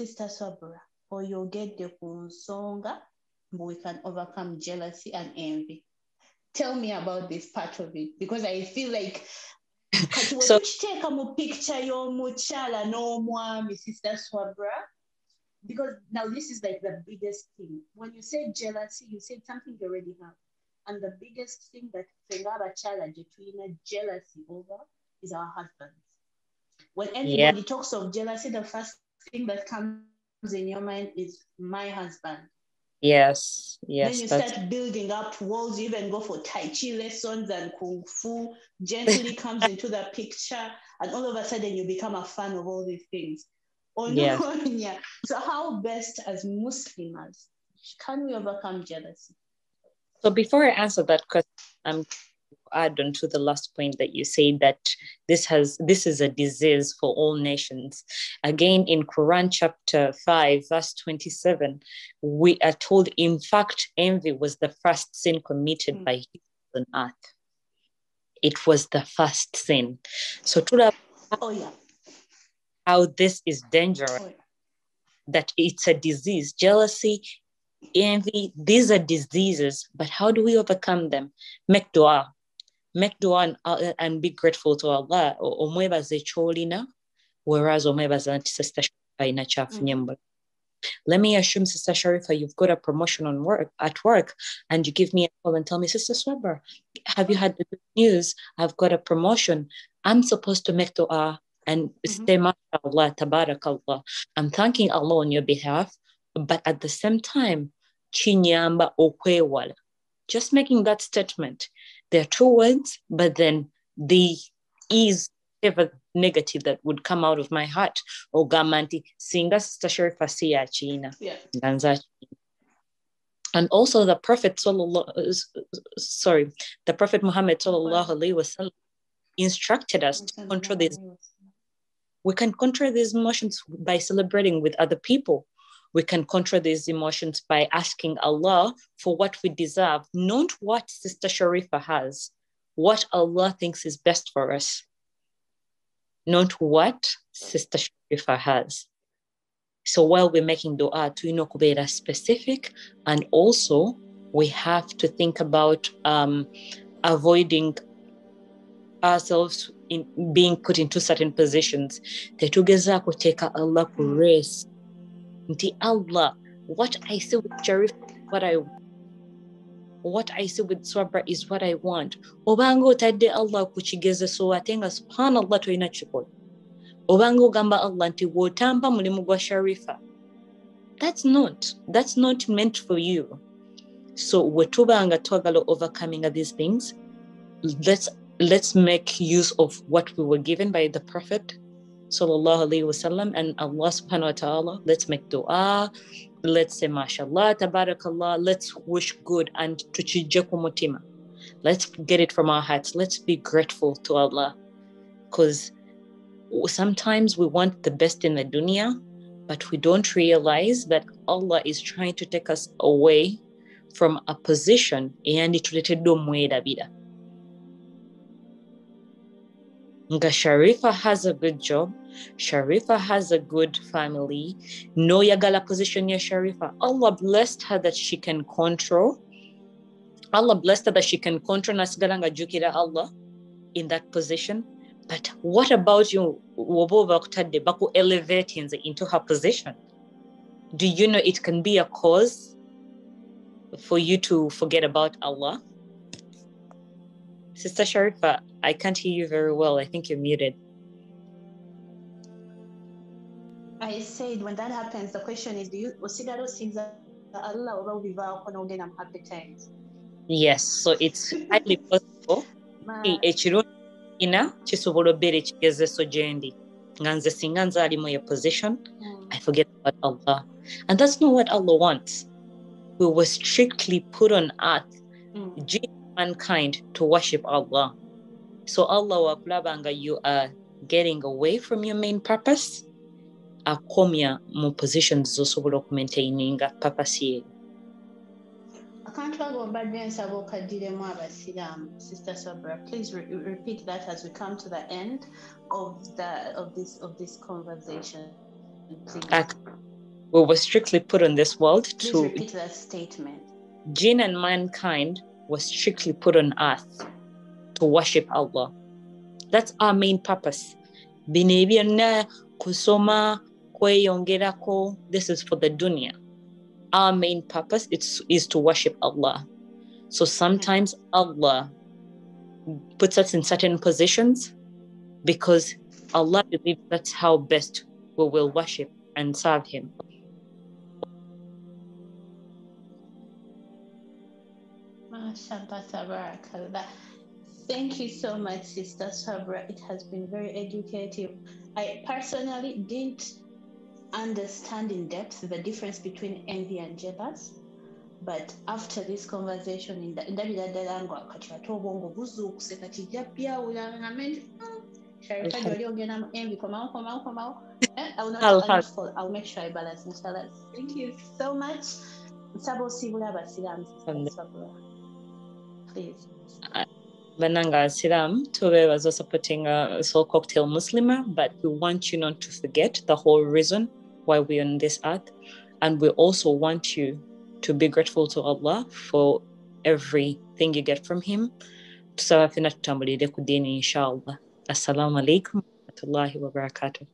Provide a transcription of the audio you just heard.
Sister Swabra, oyogedde ku nsonga we can overcome jealousy and envy. Tell me about this part of it, because I feel like kati we tukiteeka mu picture y'omukyala n'omwami, Sister Swabra, because now this is like the biggest thing. When you say jealousy, you said something you already have. And the biggest thing that abakyala gye tulina jealousy over is our husbands. When anybody talks of jealousy, the first thing that comes in your mind is my husband. Yes. Then you start building up walls. You even go for Tai Chi lessons, and Kung Fu gently comes into the picture. And all of a sudden, you become a fan of all these things. Yeah. So how best as Muslims can we overcome jealousy? So before I answer that question, I'm add on to the last point that you say, that this is a disease for all nations. Again, in Quran chapter 5, verse 27, we are told, in fact, envy was the first sin committed by humans on earth. It was the first sin. So to how this is dangerous, that it's a disease. Jealousy, envy, these are diseases, but how do we overcome them? Make dua and be grateful to Allah. Omwebaze cholina, whereas omwebaze nti Sister Sharifa ina kyafunye. Let me assume, Sister Sharifa, you've got a promotion at work, and you give me a call and tell me, Sister Swabra, have you had the good news? I've got a promotion. I'm supposed to make dua and say, MashaAllah, Tabarakallah. I'm thanking Allah on your behalf, but at the same time, chinyamba okwewala. Just making that statement. There are two words, but then the is ever negative that would come out of my heart. O gamanti singa Sister Sharifa siya china. And also the Prophet the Prophet Muhammad sallallahu alaihi wasallam instructed us to control these. We can control these emotions by celebrating with other people. We can control these emotions by asking Allah for what we deserve, not what Sister Sharifa has, what Allah thinks is best for us, not what Sister Sharifa has. So while we're making dua, to kubera specific, and also we have to think about avoiding ourselves in being put into certain positions. Tetugeza kuteka Allah ku race. Nti Allah, what I see with Sharifa, what I see with Swabra is what I want. Obango tadde Allah kuchigeze so atenga subhanallah toina chikola. Obango gamba Allah nti wotamba mulimu gwa Sharifa. That's not meant for you. So wetubanga twagala overcoming these things. Let's make use of what we were given by the Prophet sallallahu alaihi wasallam and Allah subhanahu wa ta'ala. Let's make dua. Let's say mashallah, tabarakallah. Let's wish good and tuchije kumutima. Let's get it from our hearts. Let's be grateful to Allah, because sometimes we want the best in the dunya, but we don't realize that Allah is trying to take us away from a position eyandi tuleteddwa omwerabira. Nga Sharifa has a good job, Sharifa has a good family, no yagala position ya Sharifa. Allah blessed her that she can control. Allah blessed her that she can control nasigala nga jukira Allah in that position. But what about you? Baku elevating into her position. Do you know it can be a cause for you to forget about Allah? Sister Sharifa, I can't hear you very well. I think you're muted. I said when that happens, the question is, do you osigala osinza Allah oba obivaako n'ogenda mu happy times? Yes, so it's highly possible. Ekirungi ina kisobola obeera ekigezeso gye ndi nga nze singa nze mu your position, I forget about Allah. And that's not what Allah wants. We were strictly put on earth, mankind, to worship Allah. So Allah wakulabanga you are getting away from your main purpose, akomya mu positions zosobola okumaintaininga purpose ye. Akantu ago mbadde nsaba okaddiremu abasiraamu, Sister Swabra, please repeat that as we come to the end of this conversation, please. We were strictly put on this world Please to... repeat that statement. Jinn and mankind was strictly put on earth to worship Allah. That's our main purpose. Bino byonna kusoma, kweyongerako, this is for the dunya. Our main purpose is to worship Allah. So sometimes Allah puts us in certain positions because Allah believes that's how best we will worship and serve Him. MashaAllah, tabarakallah. Thank you so much, Sister Sabra. It has been very educative. I personally didn't understand in depth the difference between envy and jealous. But after this conversation, I'll make sure I balance, inshallah. Thank you so much. Please. Bananga Siram, Tove was also supporting Soul Cocktail Muslima, but we want you not to forget the whole reason why we're on this earth. And we also want you to be grateful to Allah for everything you get from Him. Inshallah. Assalamu alaikum wa rahmatullahi wa barakatuh.